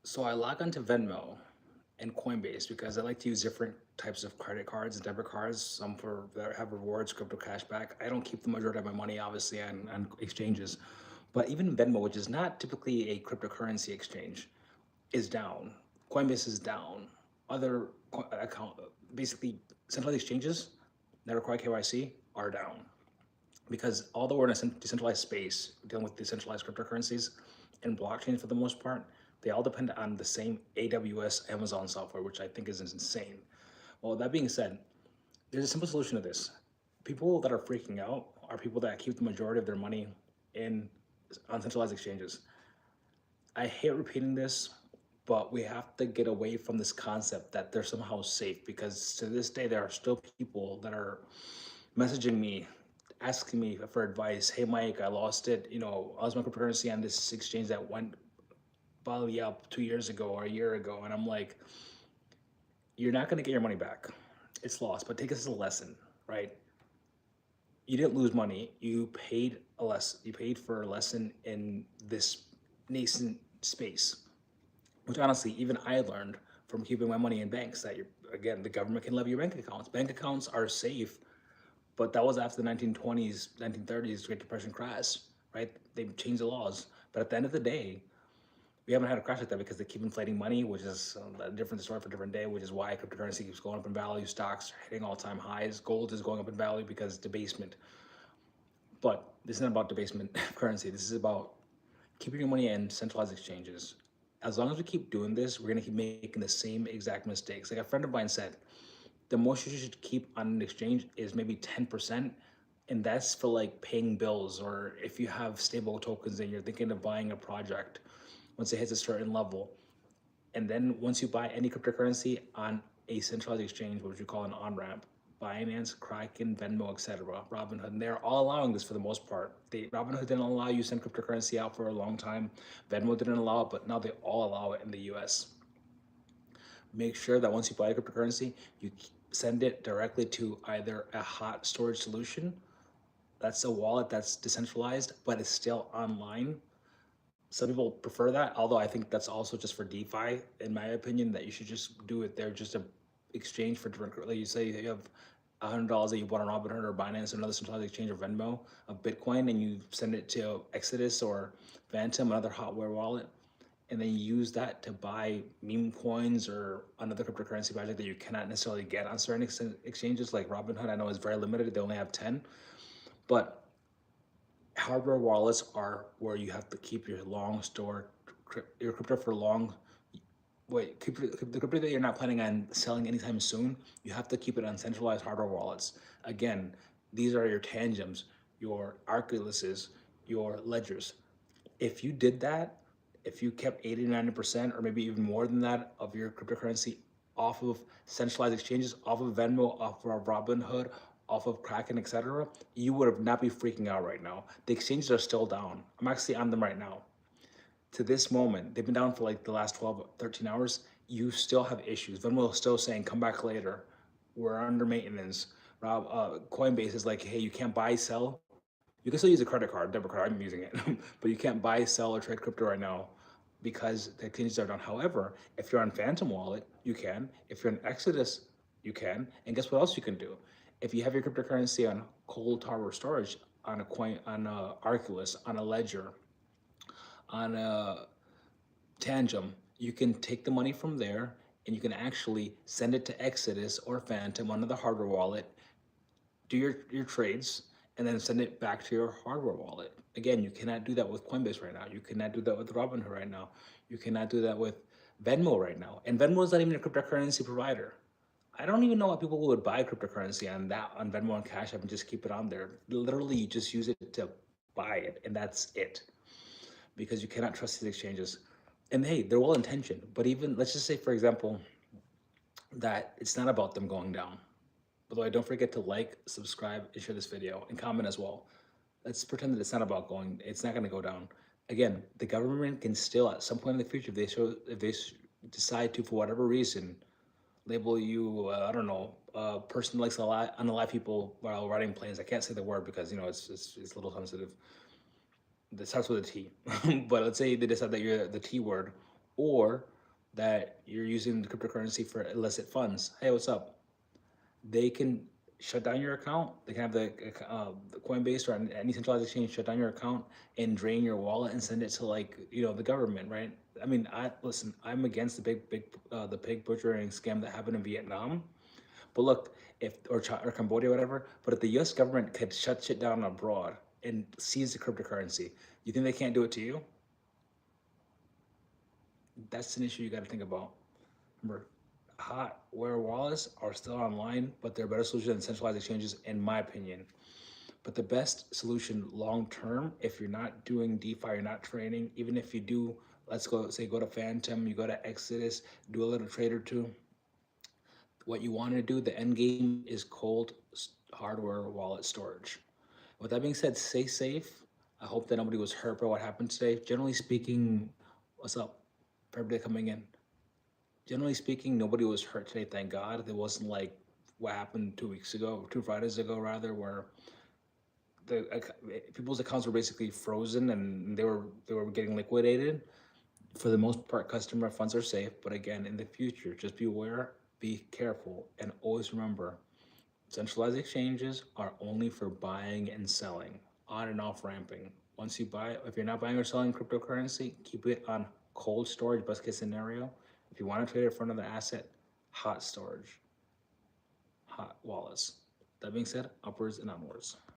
So I log onto Venmo and Coinbase because I like to use different types of credit cards and debit cards. Some for that have rewards, crypto cashback. I don't keep the majority of my money, obviously, on exchanges. But even Venmo, which is not typically a cryptocurrency exchange, is down. Coinbase is down. Other account, basically centralized exchanges that require KYC are down because although we're in a decentralized space dealing with decentralized cryptocurrencies and blockchain for the most part, they all depend on the same AWS Amazon software, which I think is insane. Well, that being said, there's a simple solution to this. People that are freaking out are people that keep the majority of their money in on centralized exchanges. I hate repeating this, but we have to get away from this concept that they're somehow safe because to this day there are still people that are messaging me, asking me for advice. Hey Mike, I lost it. I lost my cryptocurrency on this exchange that went belly up 2 years ago or a year ago. And I'm like, you're not gonna get your money back. It's lost, but take this as a lesson, right? You didn't lose money. You paid for a lesson in this nascent space, which honestly, even I learned from keeping my money in banks that again, the government can levy your bank accounts. Bank accounts are safe, but that was after the 1920s, 1930s Great Depression crash, right? They changed the laws. But at the end of the day, we haven't had a crash like that because they keep inflating money, which is a different story for a different day, which is why cryptocurrency keeps going up in value. Stocks are hitting all-time highs. Gold is going up in value because debasement. But this isn't about debasement currency. This is about keeping your money in centralized exchanges. As long as we keep doing this, we're gonna keep making the same exact mistakes. Like a friend of mine said, the most you should keep on an exchange is maybe 10%. And that's for like paying bills or if you have stable tokens and you're thinking of buying a project once it hits a certain level. And then once you buy any cryptocurrency on a centralized exchange, which we call an on-ramp, Binance, Kraken, Venmo, etc., Robinhood, and they're all allowing this for the most part. Robinhood didn't allow you to send cryptocurrency out for a long time. Venmo didn't allow it, but now they all allow it in the US. Make sure that once you buy a cryptocurrency, you send it directly to either a hot storage solution, that's a wallet that's decentralized, but it's still online. Some people prefer that, although I think that's also just for DeFi, in my opinion, that you should just do it there, just to exchange for different, like you say you have $100 that you bought on Robinhood or Binance or another centralized exchange or Venmo of Bitcoin, and you send it to Exodus or Phantom, another hotware wallet, and then you use that to buy meme coins or another cryptocurrency project that you cannot necessarily get on certain exchanges like Robinhood. I know is very limited; they only have 10, but hardware wallets are where you have to keep your long store your crypto for long. Wait, keep the crypto that you're not planning on selling anytime soon. You have to keep it on centralized hardware wallets. Again, these are your Tangems, your Arculuses, your Ledgers. If you did that, if you kept 80 to 90% or maybe even more than that of your cryptocurrency off of centralized exchanges, off of Venmo, off of Robinhood, off of Kraken, etc., you would have not be freaking out right now. The exchanges are still down. I'm actually on them right now. To this moment, they've been down for like the last 12, 13 hours. You still have issues. Venmo is still saying, come back later. We're under maintenance. Coinbase is like, hey, you can't buy, sell. You can still use a credit card, debit card. I'm using it, but you can't buy, sell, or trade crypto right now because the exchanges are down. However, if you're on Phantom Wallet, you can. If you're on Exodus, you can. And guess what else you can do? If you have your cryptocurrency on Cold Harbor Storage, on a coin, on a Arculus, on a Ledger, on a Tangem, you can take the money from there and you can actually send it to Exodus or Phantom, another hardware wallet, do your trades, and then send it back to your hardware wallet. Again, you cannot do that with Coinbase right now. You cannot do that with Robinhood right now. You cannot do that with Venmo right now. And Venmo is not even a cryptocurrency provider. I don't even know why people would buy cryptocurrency on Venmo and Cash App and just keep it on there. Literally, you just use it to buy it, and that's it. Because you cannot trust these exchanges. And hey, they're well intentioned, but even let's just say, for example, that it's not about them going down. By the way, don't forget to like, subscribe, and share this video, and comment as well. Let's pretend that it's not about going, it's not gonna go down. Again, the government can still, at some point in the future, if they decide to, for whatever reason, label you, I don't know, a person who likes unalive people while riding planes. I can't say the word because, it's a little sensitive. That starts with a T. But let's say they decide that you're the T word, or that you're using the cryptocurrency for illicit funds. Hey, what's up? They can shut down your account. They can have the Coinbase or any centralized exchange shut down your account and drain your wallet and send it to the government, right? I mean, I listen. I'm against the pig butchering scam that happened in Vietnam. But look, if or Cambodia, whatever. But if the U.S. government could shut shit down abroad and seize the cryptocurrency, you think they can't do it to you? That's an issue you got to think about. Remember, hardware wallets are still online, but they're a better solution than centralized exchanges, in my opinion. But the best solution long term, if you're not doing DeFi, you're not trading, even if you do, let's go to Phantom, you go to Exodus, do a little trade or two. What you want to do, the end game is cold hardware wallet storage. With that being said, stay safe. I hope that nobody was hurt by what happened today. Generally speaking, what's up? For everybody coming in. Generally speaking, nobody was hurt today, thank God. It wasn't like what happened 2 weeks ago, 2 Fridays ago rather, where people's accounts were basically frozen and they were getting liquidated. For the most part, customer funds are safe, but again, in the future, just be aware, be careful, and always remember, centralized exchanges are only for buying and selling, on and off ramping. Once you buy, if you're not buying or selling cryptocurrency, keep it on cold storage, best case scenario. If you want to trade it for another asset, hot storage, hot wallets. That being said, upwards and onwards.